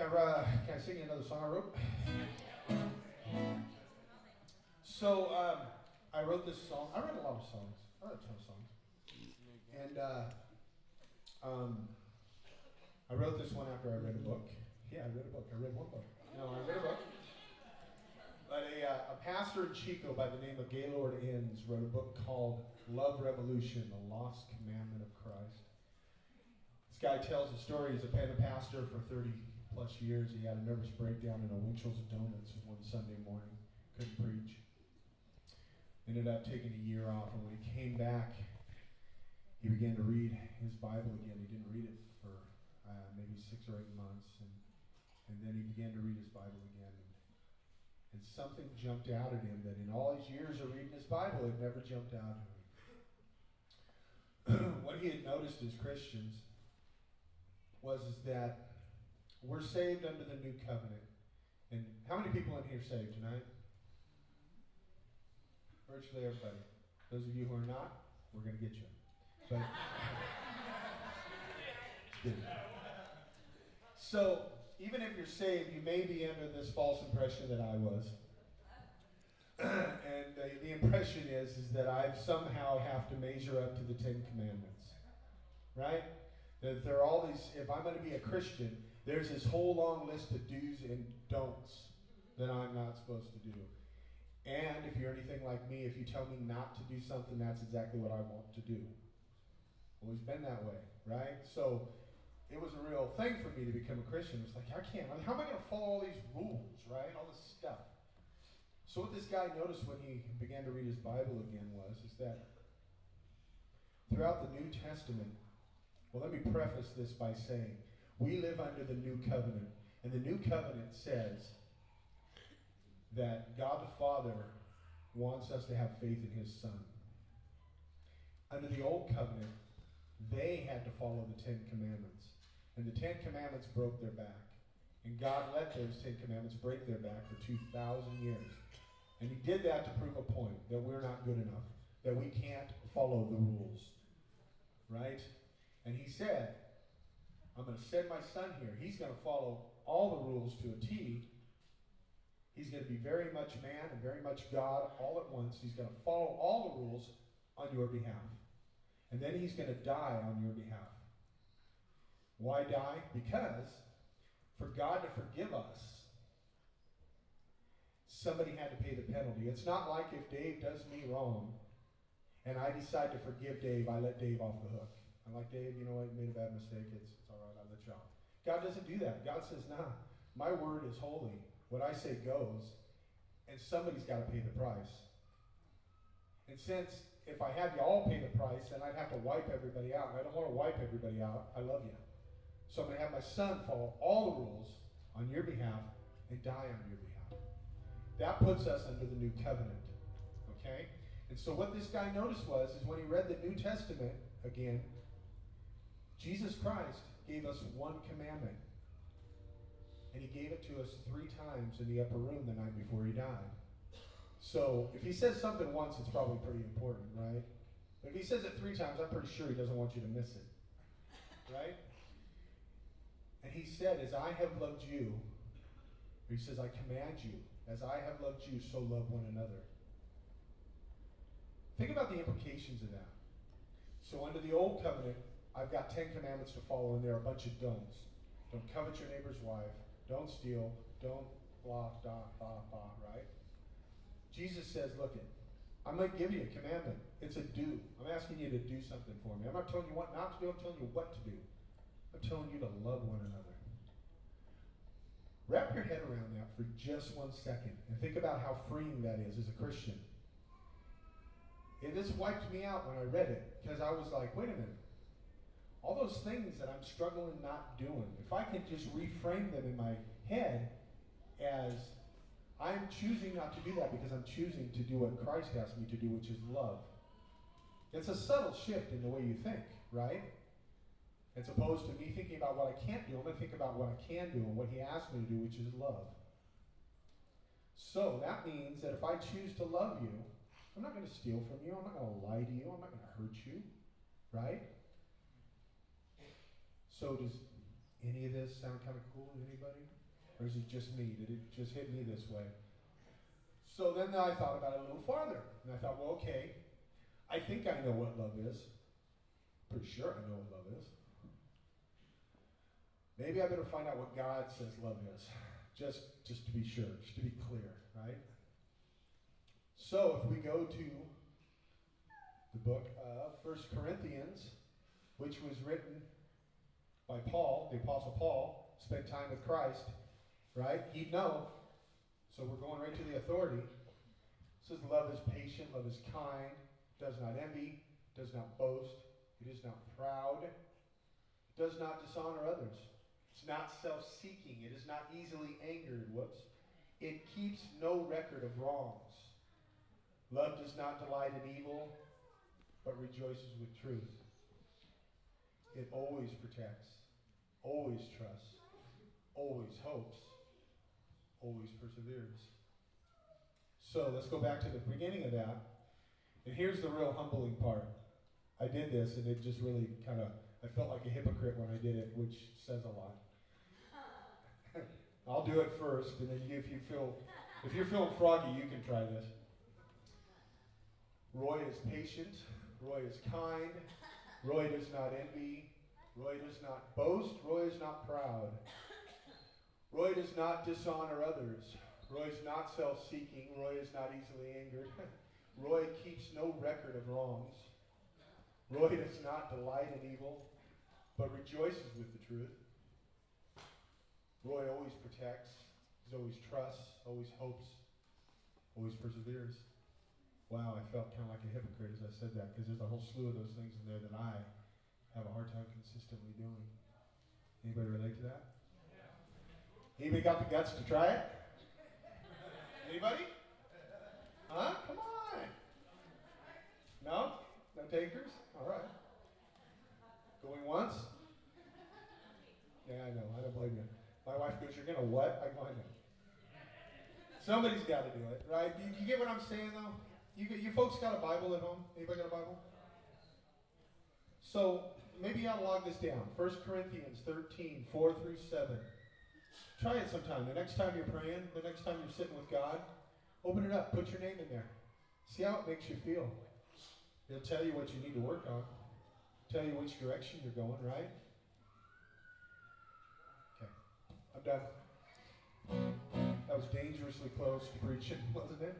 Can I sing you another song I wrote? So, I wrote this song. I wrote a lot of songs. I wrote a ton of songs. And I wrote this one after I read a book. Yeah, I read a book. I read one book. No, I read a book. But a pastor in Chico by the name of Gaylord Inns wrote a book called Love Revolution, The Lost Commandment of Christ. This guy tells a story. He's been a pastor for 30 plus years. He had a nervous breakdown in a Winchell's of Donuts one Sunday morning. Couldn't preach. Ended up taking a year off, and when he came back, he began to read his Bible again. He didn't read it for maybe 6 or 8 months, and then he began to read his Bible again. And something jumped out at him that in all his years of reading his Bible, it never jumped out at him. What he had noticed as Christians was that we're saved under the new covenant. And how many people in here saved tonight? Virtually everybody. Those of you who are not, we're going to get you. But, so, even if you're saved, you may be under this false impression that I was. And the impression is that I somehow have to measure up to the 10 Commandments. Right? That there are all these, if I'm going to be a Christian, there's this whole long list of do's and don'ts that I'm not supposed to do. And if you're anything like me, if you tell me not to do something, that's exactly what I want to do. Always been that way, right? So it was a real thing for me to become a Christian. It's like, how am I going to follow all these rules, right? All this stuff. So what this guy noticed when he began to read his Bible again is that throughout the New Testament, well, let me preface this by saying, we live under the New Covenant. And the New Covenant says that God the Father wants us to have faith in His Son. Under the Old Covenant, they had to follow the 10 Commandments. And the 10 Commandments broke their back. And God let those 10 Commandments break their back for 2,000 years. And He did that to prove a point, that we're not good enough, that we can't follow the rules. Right? And He said, I'm going to send my Son here. He's going to follow all the rules to a T. He's going to be very much man and very much God all at once. He's going to follow all the rules on your behalf. And then He's going to die on your behalf. Why die? Because for God to forgive us, somebody had to pay the penalty. It's not like if Dave does me wrong and I decide to forgive Dave, I let Dave off the hook. I'm like, Dave, you know what, you made a bad mistake. It's all right, I'll let you off. God doesn't do that. God says, nah, my word is holy. What I say goes, and somebody's got to pay the price. And since if I have you all pay the price, then I'd have to wipe everybody out. And I don't want to wipe everybody out. I love you. So I'm going to have my Son follow all the rules on your behalf and die on your behalf. That puts us under the new covenant. Okay? And so what this guy noticed is when he read the New Testament again, Jesus Christ gave us one commandment. And He gave it to us 3 times in the upper room the night before He died. So if He says something once, it's probably pretty important, right? But if He says it 3 times, I'm pretty sure He doesn't want you to miss it. Right? And He said, as I have loved you, or He says, I command you, as I have loved you, so love one another. Think about the implications of that. So under the Old Covenant, I've got 10 commandments to follow, and there are a bunch of don'ts. Don't covet your neighbor's wife. Don't steal. Don't blah, blah, blah, blah, right? Jesus says, look, I'm going to give you a commandment. It's a do. I'm asking you to do something for me. I'm not telling you what not to do. I'm telling you what to do. I'm telling you to love one another. Wrap your head around that for just 1 second and think about how freeing that is as a Christian. And this wiped me out when I read it because I was like, wait a minute. All those things that I'm struggling not doing, if I can just reframe them in my head as I'm choosing not to do that because I'm choosing to do what Christ asked me to do, which is love. It's a subtle shift in the way you think, right? As opposed to me thinking about what I can't do, I'm going to think about what I can do and what He asked me to do, which is love. So that means that if I choose to love you, I'm not going to steal from you, I'm not going to lie to you, I'm not going to hurt you, right? So any of this sound kind of cool to anybody? Or is it just me? Did it just hit me this way? So then I thought about it a little farther. And I thought, well, okay, I think I know what love is. Pretty sure I know what love is. Maybe I better find out what God says love is. Just to be sure, just to be clear, right? So if we go to the book of 1 Corinthians, which was written by Paul, the Apostle Paul, spent time with Christ, right? He'd know. So we're going right to the authority. It says love is patient, love is kind, does not envy, does not boast, it is not proud, it does not dishonor others. It's not self-seeking, it is not easily angered, It keeps no record of wrongs. Love does not delight in evil, but rejoices with truth. It always protects, always trusts, always hopes, always perseveres. So let's go back to the beginning of that. And here's the real humbling part. I did this and it just really I felt like a hypocrite when I did it, which says a lot. I'll do it first, and then if you're feeling froggy, you can try this. Roy is patient. Roy is kind. Roy does not envy. Roy does not boast. Roy is not proud. Roy does not dishonor others. Roy is not self-seeking. Roy is not easily angered. Roy keeps no record of wrongs. Roy does not delight in evil, but rejoices with the truth. Roy always protects, he always trusts, always hopes, always perseveres. Wow, I felt kind of like a hypocrite as I said that, because there's a whole slew of those things in there that I have a hard time consistently doing. Anybody relate to that? Anybody got the guts to try it? Anybody? Huh? Come on. No? No takers? All right. Going once? Yeah, I know. I don't blame you. My wife goes, "You're going to what?" I go, "I know." Somebody's got to do it, right? You get what I'm saying, though? You folks got a Bible at home? Anybody got a Bible? So maybe you ought to log this down. 1 Corinthians 13, 4 through 7. Try it sometime. The next time you're praying, the next time you're sitting with God, open it up. Put your name in there. See how it makes you feel. It'll tell you what you need to work on. Tell you which direction you're going, right? I'm done. That was dangerously close to preaching, wasn't it?